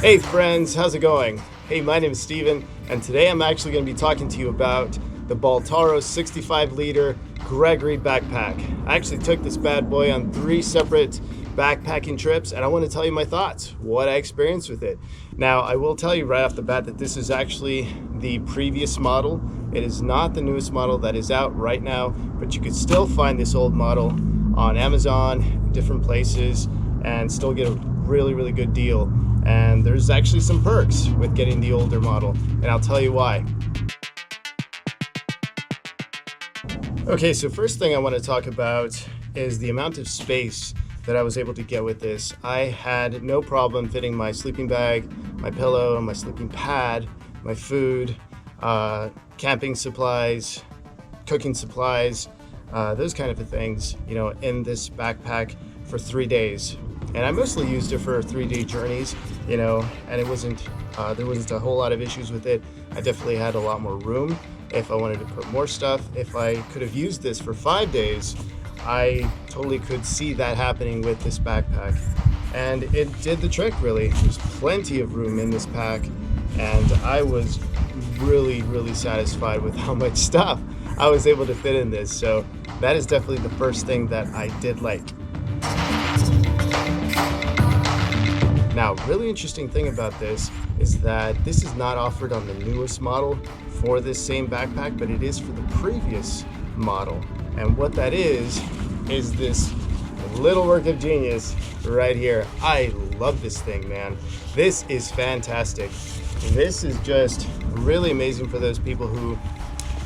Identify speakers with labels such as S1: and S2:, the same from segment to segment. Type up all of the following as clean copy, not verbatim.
S1: Hey friends, how's it going? Hey, my name is Steven, and today I'm actually going to be talking to you about the Baltoro 65-liter Gregory backpack. I actually took this bad boy on 3 separate backpacking trips, and I want to tell you my thoughts, what I experienced with it. Now, I will tell you right off the bat that this is actually the previous model. It is not the newest model that is out right now, but you could still find this old model on Amazon, different places, and still get a really good deal. And there's actually some perks with getting the older model, and I'll tell you why. Okay, so first thing I want to talk about is the amount of space that I was able to get with this. I had no problem fitting my sleeping bag, my pillow, my sleeping pad, my food, camping supplies, cooking supplies, those kind of things, in this backpack for 3 days. And I mostly used it for 3-day journeys, and it wasn't, there wasn't a whole lot of issues with it. I definitely had a lot more room if I wanted to put more stuff. If I could have used this for 5 days, I totally could see that happening with this backpack. And it did the trick, really. There's plenty of room in this pack, and I was really satisfied with how much stuff I was able to fit in this. So that is definitely the first thing that I did like. Now, really interesting thing about this is that this is not offered on the newest model for this same backpack, but it is for the previous model. And what that is this little work of genius right here. I love this thing, man. This is fantastic. This is just really amazing for those people who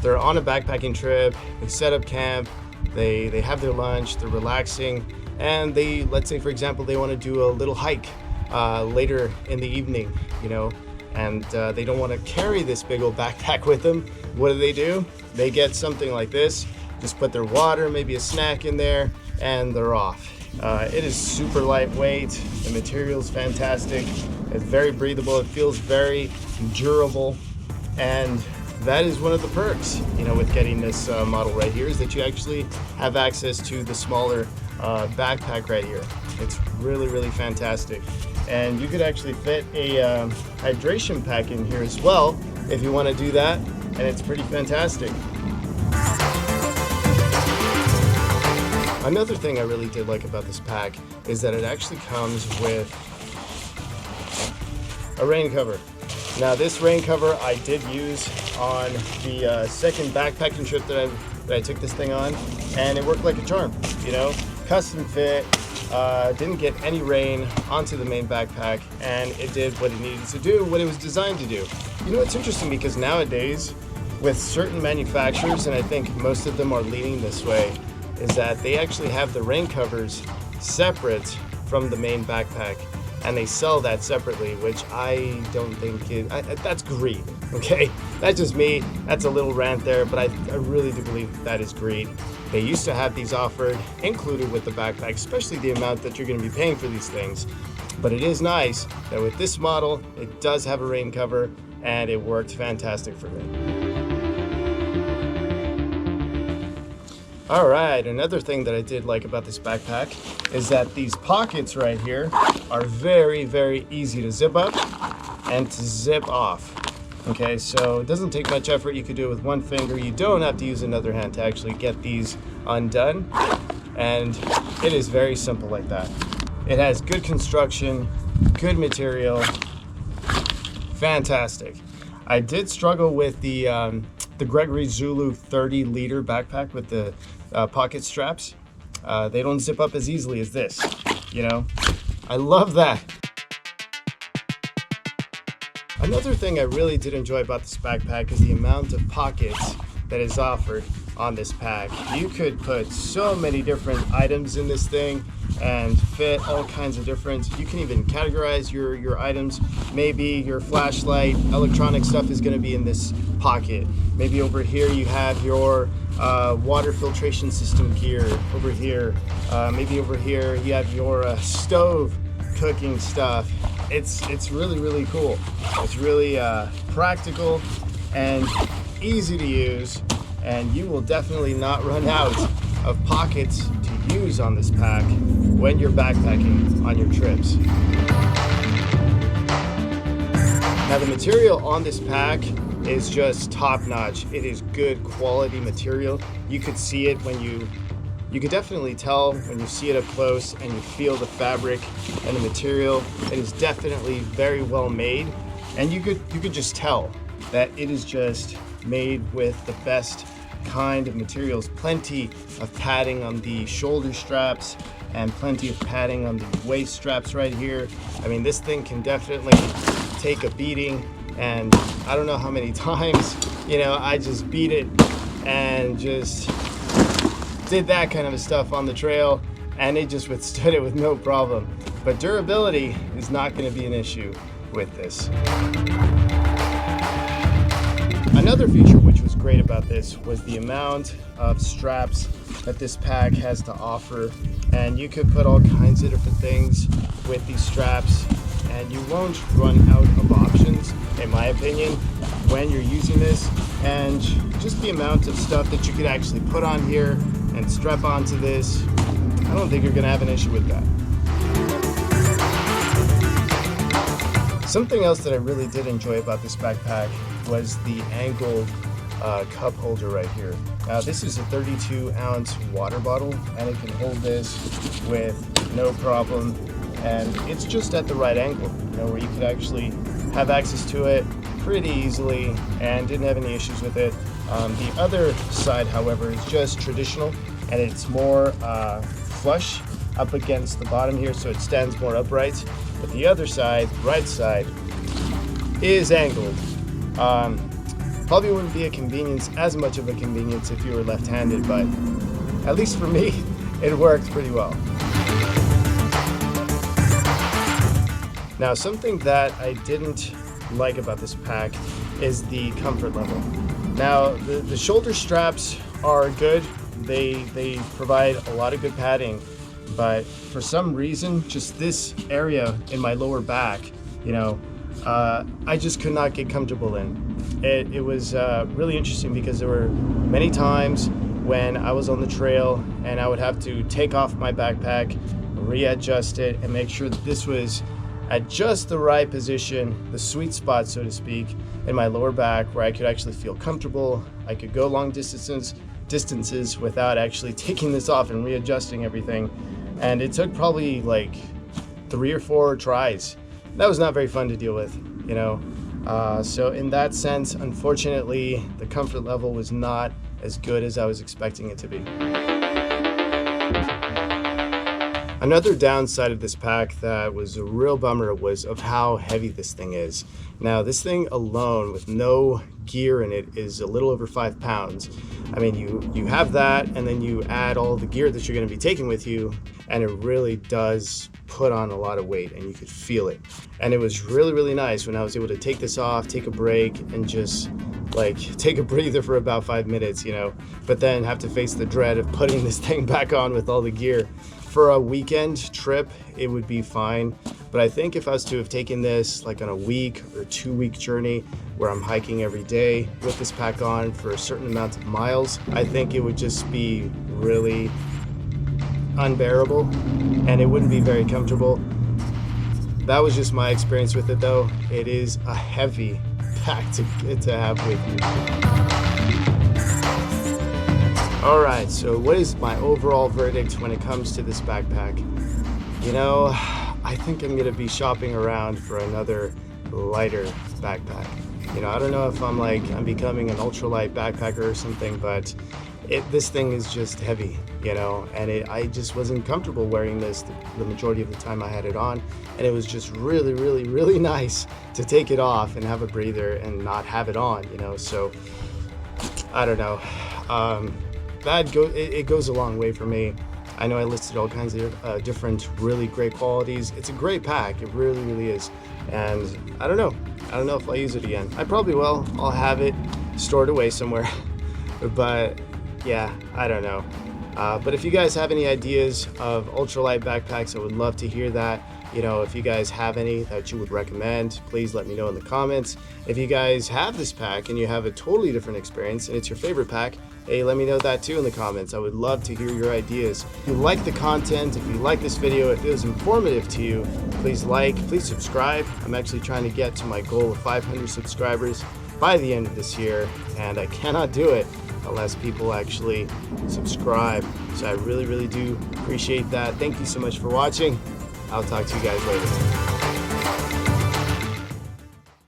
S1: they're on a backpacking trip, they set up camp, they have their lunch, they're relaxing, and let's say for example, they want to do a little hike later in the evening, and they don't want to carry this big old backpack with them. What do? They get something like this, just put their water, maybe a snack in there, and they're off. It is super lightweight, the material's fantastic, it's very breathable, it feels very durable, and that is one of the perks, with getting this model right here, is that you actually have access to the smaller backpack right here. It's really fantastic. And you could actually fit a hydration pack in here as well if you want to do that, and it's pretty fantastic. Another thing I really did like about this pack is that it actually comes with a rain cover. Now, this rain cover I did use on the second backpacking trip that I took this thing on, and it worked like a charm. Custom fit, didn't get any rain onto the main backpack, and it did what it needed to do, what it was designed to do. It's interesting because nowadays with certain manufacturers, and I think most of them are leaning this way, is that they actually have the rain covers separate from the main backpack, and they sell that separately, which I don't think that's greed. Okay, that's just me. That's a little rant there, but I really do believe that is greed. They used to have these offered included with the backpack, especially the amount that you're going to be paying for these things. But it is nice that with this model, it does have a rain cover, and it worked fantastic for me. All right, another thing that I did like about this backpack is that these pockets right here are very easy to zip up and to zip off. Okay, so it doesn't take much effort. You could do it with one finger. You don't have to use another hand to actually get these undone, and it is very simple like that. It has good construction, good material, fantastic. I did struggle with the Gregory Zulu 30-liter backpack with the pocket straps. They don't zip up as easily as this, I love that. Another thing I really did enjoy about this backpack is the amount of pockets that is offered on this pack. You could put so many different items in this thing and fit all kinds of different, you can even categorize your items. Maybe your flashlight, electronic stuff is going to be in this pocket. Maybe over here you have your water filtration system gear over here. Maybe over here you have your stove cooking stuff. It's really cool. It's really practical and easy to use, and you will definitely not run out of pockets to use on this pack when you're backpacking on your trips. Now the material on this pack is just top notch. It is good quality material. You could see it when you could definitely tell when you see it up close and you feel the fabric and the material. It is definitely very well made, and you could just tell that it is just made with the best kind of materials. Plenty of padding on the shoulder straps and plenty of padding on the waist straps right here. I mean, this thing can definitely take a beating, and I don't know how many times, I just beat it and just did that kind of stuff on the trail, and it just withstood it with no problem. But durability is not going to be an issue with this. Another feature which was great about this was the amount of straps that this pack has to offer, and you could put all kinds of different things with these straps, and you won't run out of options, in my opinion, when you're using this. And just the amount of stuff that you could actually put on here and strap onto this, I don't think you're gonna have an issue with that. Something else that I really did enjoy about this backpack was the angled cup holder right here. Now this is a 32-ounce water bottle, and it can hold this with no problem, and it's just at the right angle, where you could actually have access to it pretty easily and didn't have any issues with it. The other side, however, is just traditional, and it's more flush up against the bottom here, so it stands more upright. But the other side, the right side, is angled. Probably wouldn't be as much of a convenience if you were left-handed, but at least for me, it worked pretty well. Now, something that I didn't like about this pack is the comfort level. Now, the shoulder straps are good. They provide a lot of good padding, but for some reason, just this area in my lower back, I just could not get comfortable in. It was really interesting because there were many times when I was on the trail and I would have to take off my backpack, readjust it, and make sure that this was at just the right position, the sweet spot, so to speak, in my lower back, where I could actually feel comfortable. I could go long distances without actually taking this off and readjusting everything. And it took probably like 3 or 4 tries. That was not very fun to deal with, So in that sense, unfortunately, the comfort level was not as good as I was expecting it to be. Another downside of this pack that was a real bummer was of how heavy this thing is. Now, this thing alone with no gear in it is a little over 5 pounds. I mean, you have that, and then you add all the gear that you're going to be taking with you, and it really does put on a lot of weight, and you could feel it. And it was really, really nice when I was able to take this off, take a break, and just take a breather for about 5 minutes, but then have to face the dread of putting this thing back on with all the gear. For a weekend trip, it would be fine, but I think if I was to have taken this on a week or 2-week journey where I'm hiking every day with this pack on for a certain amount of miles, I think it would just be really unbearable and it wouldn't be very comfortable. That was just my experience with it, though. It is a heavy pack to have with you. All right, so what is my overall verdict when it comes to this backpack? I think I'm gonna be shopping around for another lighter backpack. I don't know if I'm becoming an ultralight backpacker or something, but this thing is just heavy, and I just wasn't comfortable wearing this the majority of the time I had it on, and it was just really, really, really nice to take it off and have a breather and not have it on, so I don't know. It goes a long way for me. I know I listed all kinds of different really great qualities. It's a great pack, it really, really is. And I don't know if I'll use it again. I probably will. I'll have it stored away somewhere. But yeah, I don't know. But if you guys have any ideas of ultralight backpacks, I would love to hear that. You know, if you guys have any that you would recommend, please let me know in the comments. If you guys have this pack and you have a totally different experience and it's your favorite pack, hey, let me know that too in the comments. I would love to hear your ideas. If you like the content, if you like this video, if it was informative to you, please like, please subscribe. I'm actually trying to get to my goal of 500 subscribers by the end of this year, and I cannot do it unless people actually subscribe. So I really do appreciate that. Thank you so much for watching. I'll talk to you guys later.